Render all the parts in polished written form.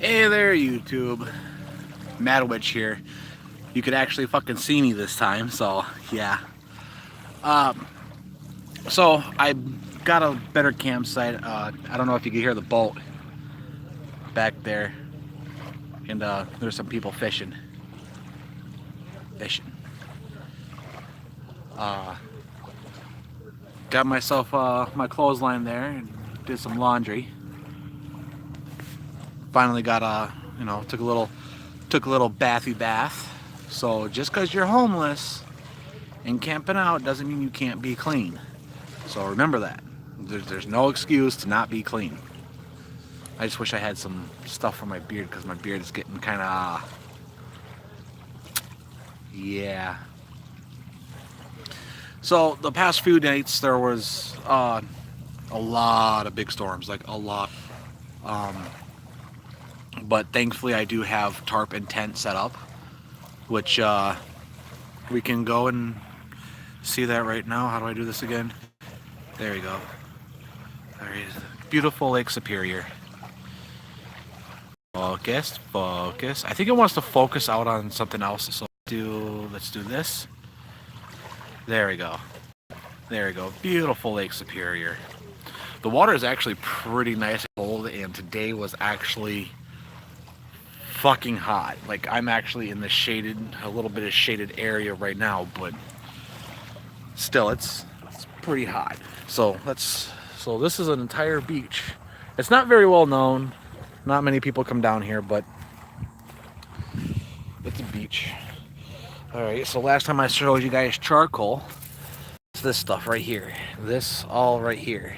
Hey there, YouTube. Madwitch here. You could actually fucking see me this time, so yeah. Um, so I got a better campsite. I don't know if you can hear the boat back there, and there's some people fishing. Fishing. Uh, got myself my clothesline there and did some laundry. Finally got took a little bathy bath. So just because you're homeless and camping out doesn't mean you can't be clean. So remember that. There's no excuse to not be clean. I just wish I had some stuff for my beard because my beard is getting kind of, yeah. So the past few nights there was a lot of big storms, like a lot. Um, but thankfully I do have tarp and tent set up, which we can go and see that right now. How do I do this again? There you go. There is beautiful Lake Superior. Focus, focus. I think it wants to focus out on something else. So let's do this. There we go. There we go. Beautiful Lake Superior. The water is actually pretty nice and cold, and today was actually fucking hot. Like I'm actually in the a little bit of shaded area right now, but still, it's pretty hot. So this is an entire beach. It's not very well known. Not many people come down here, but it's a beach. Alright, so last time I showed you guys charcoal, it's this stuff right here. This all right here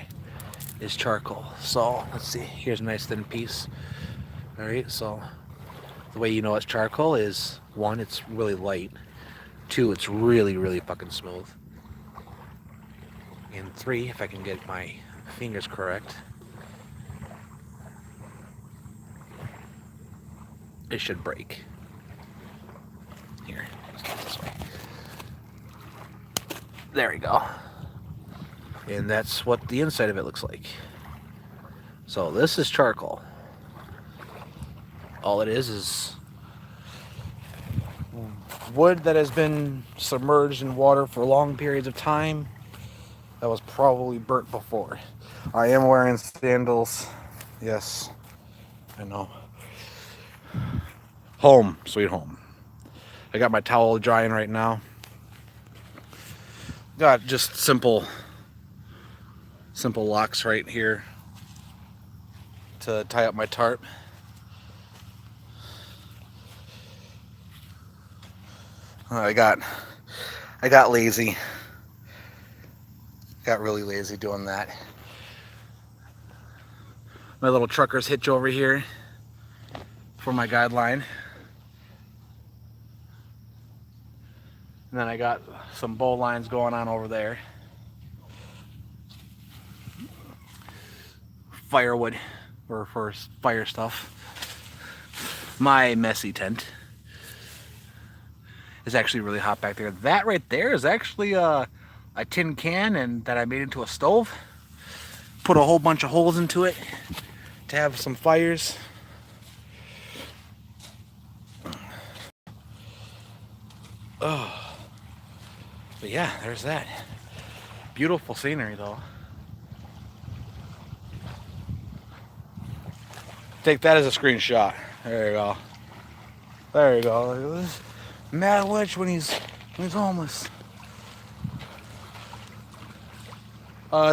is charcoal. So let's see, here's a nice thin piece. Alright, so the way you know it's charcoal is, one, it's really light. Two, it's really, really fucking smooth. And three, if I can get my fingers correct, it should break. Here, let's do it this way. There we go. And that's what the inside of it looks like. So this is charcoal. All it is wood that has been submerged in water for long periods of time. That was probably burnt before. I am wearing sandals. Yes, I know. Home, sweet home. I got my towel drying right now. Got just simple locks right here to tie up my tarp. I got lazy. Got really lazy doing that. My little trucker's hitch over here for my guideline. And then I got some bow lines going on over there. Firewood for fire stuff. My messy tent is actually really hot back there. That right there is actually a tin can and that I made into a stove. Put a whole bunch of holes into it to have some fires. Oh. But yeah, there's that. Beautiful scenery though. Take that as a screenshot. There you go. There you go. Look at this. Madwitch when he's homeless.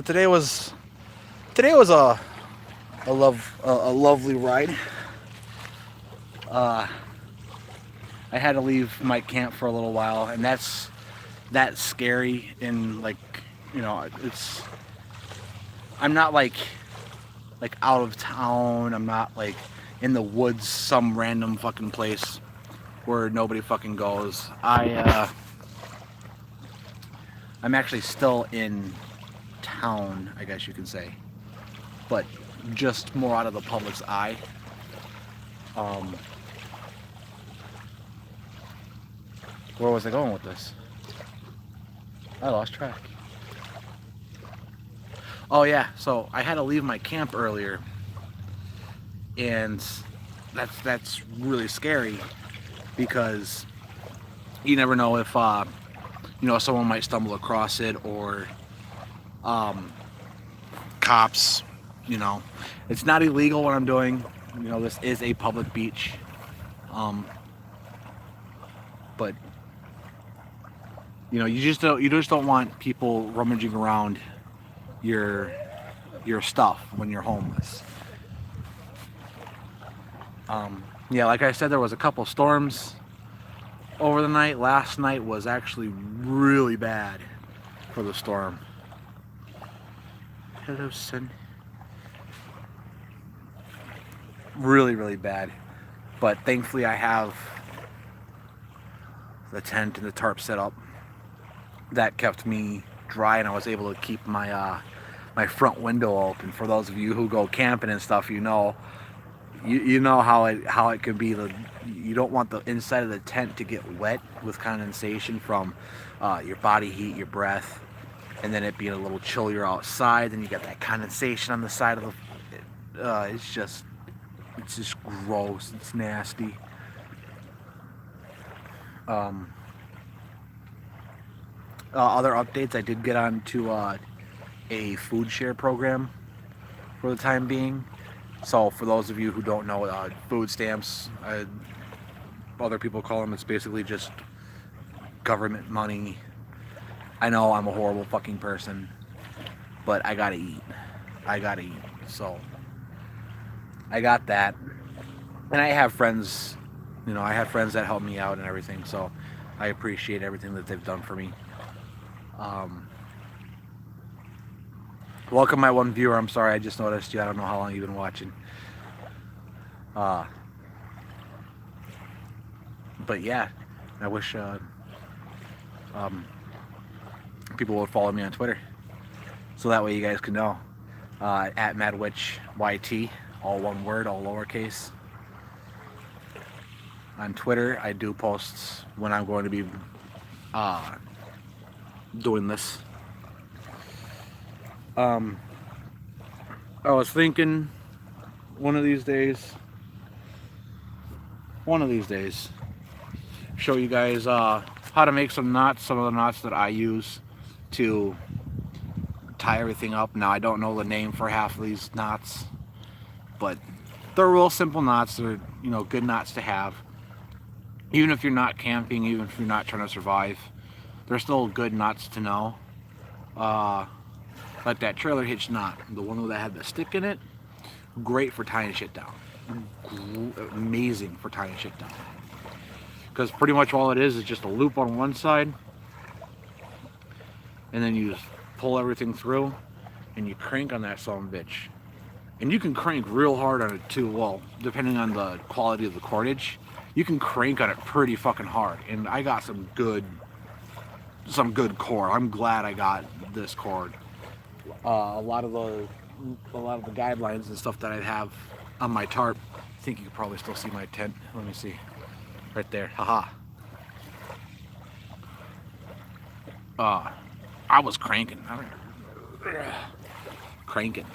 Today was a lovely ride. I had to leave my camp for a little while, and that's scary. And like, you know, I'm not like out of town. I'm not like in the woods, some random fucking place where nobody fucking goes. I'm actually still in town, I guess you could say, but just more out of the public's eye. Where was I going with this? I lost track. Oh yeah, so I had to leave my camp earlier, and that's really scary because you never know if someone might stumble across it, or um, cops. It's not illegal what I'm doing. This is a public beach, um, but you just don't want people rummaging around your your stuff when you're homeless. Yeah, like I said, there was a couple storms over the night. Last night was actually really bad for the storm. Hello, son. Really, really bad. But thankfully, I have the tent and the tarp set up. That kept me dry, and I was able to keep my front window open. For those of you who go camping and stuff, you know how it could be. You don't want the inside of the tent to get wet with condensation from your body heat, your breath, and then it being a little chillier outside. Then you get that condensation on the side of the. It's just gross. It's nasty. Other updates: I did get onto a food share program for the time being. So for those of you who don't know, food stamps, other people call them, it's basically just government money. I know I'm a horrible fucking person, but I gotta eat. So I got that, and I have friends. I have friends that help me out and everything. So I appreciate everything that they've done for me. Um, Welcome, my one viewer. I'm sorry, I just noticed you. I don't know how long you've been watching. But yeah, I wish people would follow me on Twitter, so that way you guys can know. At MadWitchYT, all one word, all lowercase. On Twitter, I do posts when I'm going to be doing this. I was thinking one of these days, show you guys how to make some knots, some of the knots that I use to tie everything up. Now, I don't know the name for half of these knots, but they're real simple knots. They're, good knots to have. Even if you're not camping, even if you're not trying to survive, they're still good knots to know. Like that trailer hitch knot, the one that had the stick in it, great for tying shit down. Amazing for tying shit down. Because pretty much all it is just a loop on one side, and then you just pull everything through, and you crank on that son of a bitch. And you can crank real hard on it too. Well, depending on the quality of the cordage, you can crank on it pretty fucking hard. And I got some good cord. I'm glad I got this cord. A lot of the guidelines and stuff that I have on my tarp. I think you can probably still see my tent. Let me see, right there. Haha. I was cranking. Cranking.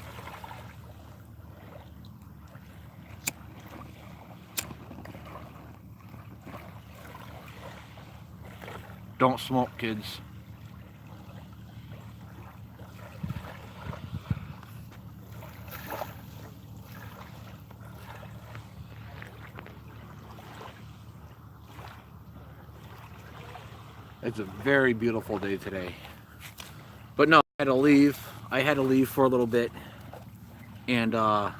Don't smoke, kids. It's a very beautiful day today. But no, I had to leave for a little bit and I'll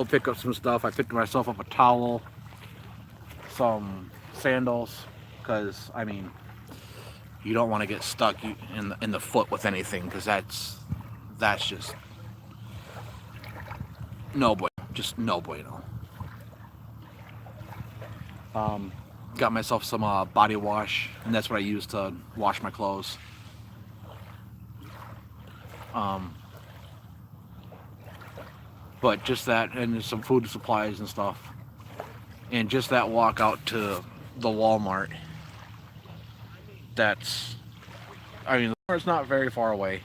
pick up some stuff. I picked myself up a towel, some sandals, because you don't want to get stuck in the foot with anything, because that's just no bueno. Just no bueno. Got myself some body wash, and that's what I use to wash my clothes. But just that, and some food supplies and stuff, and just that walk out to the Walmart. The Walmart's not very far away.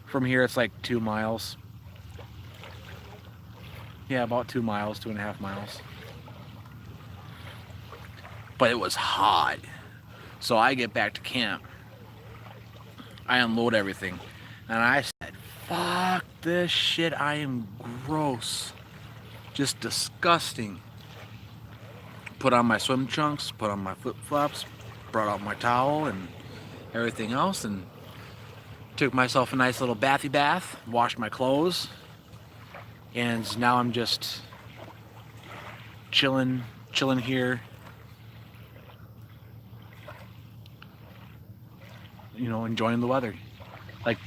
From here, it's like 2 miles. Yeah, about 2 miles, 2.5 miles. But it was hot. So I get back to camp. I unload everything. And I said, fuck this shit. I am gross. Just disgusting. Put on my swim trunks, put on my flip-flops, brought out my towel and everything else, and took myself a nice little bathy bath, washed my clothes, and now I'm just chilling here, you know, enjoying the weather. Like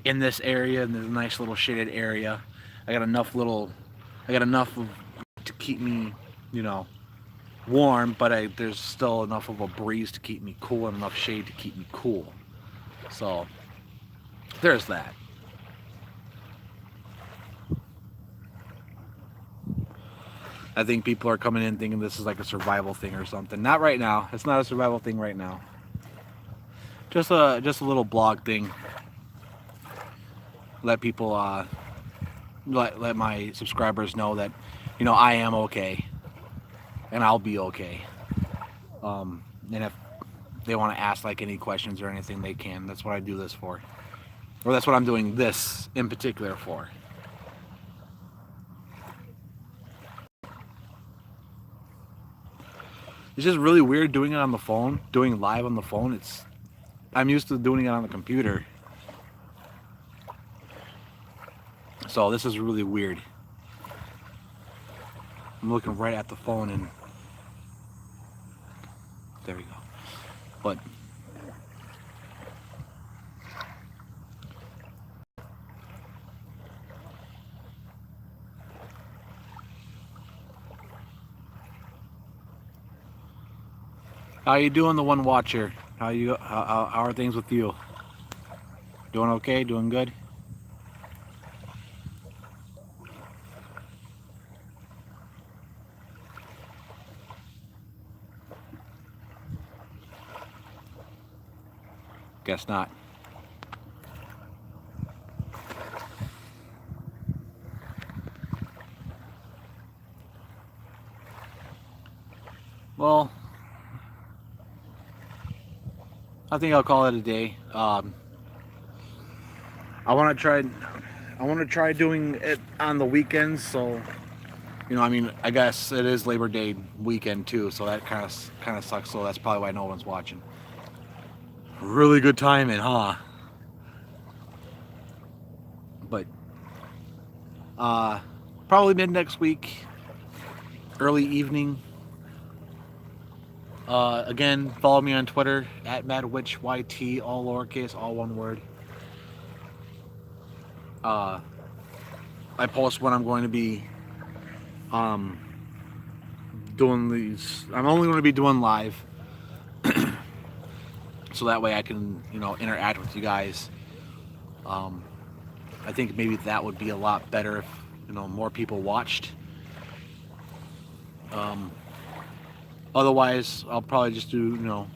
in this area, in this nice little shaded area, I got enough to keep me, you know, warm, but there's still enough of a breeze to keep me cool and enough shade to keep me cool. So there's that. I think people are coming in thinking this is like a survival thing or something. Not right now. It's not a survival thing right now. Just a little blog thing. Let people let my subscribers know that, you know, I am okay and I'll be okay. And if they want to ask like any questions or anything, they can. That's what I do this for. Or that's what I'm doing this in particular for. It's just really weird doing it on the phone, doing live on the phone. I'm used to doing it on the computer. So this is really weird. I'm looking right at the phone and there we go. But how you doing, the one watcher? How are things with you? Doing okay? Doing good? Guess not. Well, I think I'll call it a day. I want to try doing it on the weekends. So, you know, I mean, I guess it is Labor Day weekend too, so that kind of sucks. So that's probably why no one's watching. Really good timing, huh? But probably mid next week, early evening. Again, follow me on Twitter at MadWitchYT, all lowercase, all one word. I post when I'm going to be doing these. I'm only going to be doing live, so that way I can, you know, interact with you guys. I think maybe that would be a lot better if, you know, more people watched. Otherwise, I'll probably just do, you know,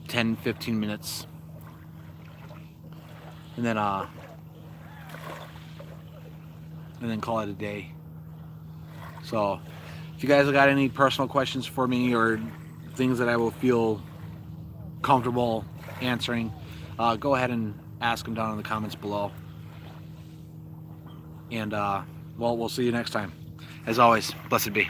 10-15 minutes, and then call it a day. So if you guys have got any personal questions for me or things that I will feel comfortable answering, go ahead and ask them down in the comments below. And well, we'll see you next time. As always, blessed be.